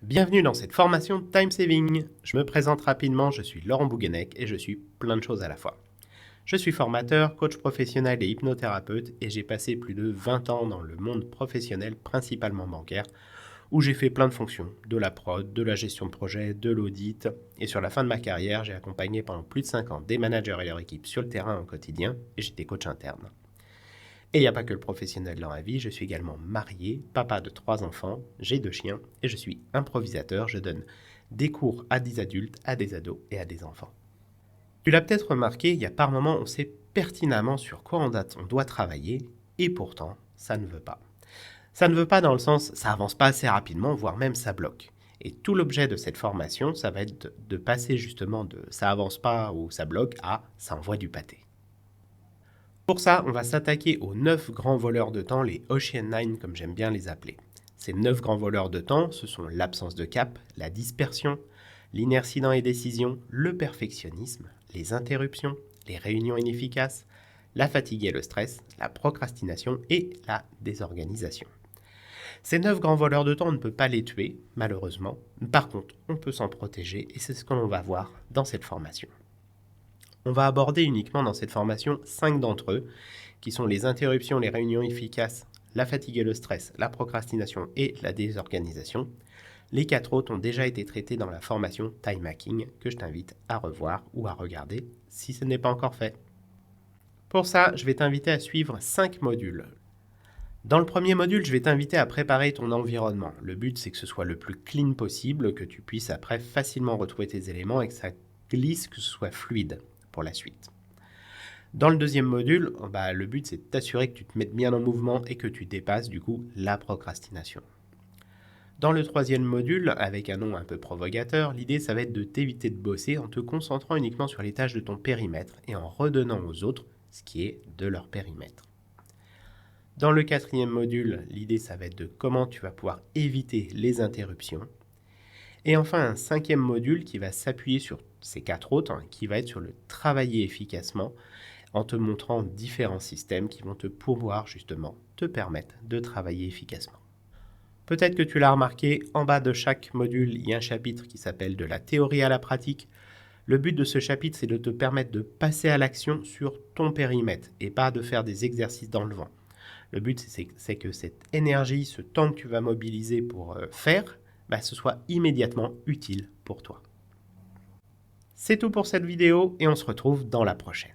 Bienvenue dans cette formation Time Saving. Je me présente rapidement, je suis Laurent Bouguenec et je suis plein de choses à la fois. Je suis formateur, coach professionnel et hypnothérapeute et j'ai passé plus de 20 ans dans le monde professionnel, principalement bancaire, où j'ai fait plein de fonctions, de la prod, de la gestion de projet, de l'audit. Et sur la fin de ma carrière, j'ai accompagné pendant plus de 5 ans des managers et leur équipe sur le terrain au quotidien et j'étais coach interne. Et il n'y a pas que le professionnel dans la vie, je suis également marié, papa de 3 enfants, j'ai 2 chiens et je suis improvisateur, je donne des cours à des adultes, à des ados et à des enfants. Tu l'as peut-être remarqué, il y a par moments on sait pertinemment sur quoi on doit travailler et pourtant ça ne veut pas. Ça ne veut pas dans le sens ça avance pas assez rapidement, voire même ça bloque. Et tout l'objet de cette formation, ça va être de passer justement de ça avance pas ou ça bloque à ça envoie du pâté. Pour ça, on va s'attaquer aux 9 grands voleurs de temps, les Ocean 9 comme j'aime bien les appeler. Ces 9 grands voleurs de temps, ce sont l'absence de cap, la dispersion, l'inertie dans les décisions, le perfectionnisme, les interruptions, les réunions inefficaces, la fatigue et le stress, la procrastination et la désorganisation. Ces 9 grands voleurs de temps, on ne peut pas les tuer, malheureusement. Par contre, on peut s'en protéger et c'est ce que l'on va voir dans cette formation. On va aborder uniquement dans cette formation 5 d'entre eux, qui sont les interruptions, les réunions efficaces, la fatigue et le stress, la procrastination et la désorganisation. Les 4 autres ont déjà été traités dans la formation Time Hacking, que je t'invite à revoir ou à regarder si ce n'est pas encore fait. Pour ça, je vais t'inviter à suivre 5 modules. Dans le premier module, je vais t'inviter à préparer ton environnement. Le but, c'est que ce soit le plus clean possible, que tu puisses après facilement retrouver tes éléments et que ça glisse, que ce soit fluide pour la suite. Dans le deuxième module, le but c'est de t'assurer que tu te mettes bien en mouvement et que tu dépasses du coup la procrastination. Dans le troisième module, avec un nom un peu provocateur, l'idée ça va être de t'éviter de bosser en te concentrant uniquement sur les tâches de ton périmètre et en redonnant aux autres ce qui est de leur périmètre. Dans le quatrième module, l'idée ça va être de comment tu vas pouvoir éviter les interruptions. Et enfin, un cinquième module qui va s'appuyer sur ces 4 autres, qui va être sur le travailler efficacement, en te montrant différents systèmes qui vont te pouvoir justement te permettre de travailler efficacement. Peut-être que tu l'as remarqué, en bas de chaque module, il y a un chapitre qui s'appelle de la théorie à la pratique. Le but de ce chapitre, c'est de te permettre de passer à l'action sur ton périmètre et pas de faire des exercices dans le vent. Le but, c'est que cette énergie, ce temps que tu vas mobiliser pour faire, ce soit immédiatement utile pour toi. C'est tout pour cette vidéo et on se retrouve dans la prochaine.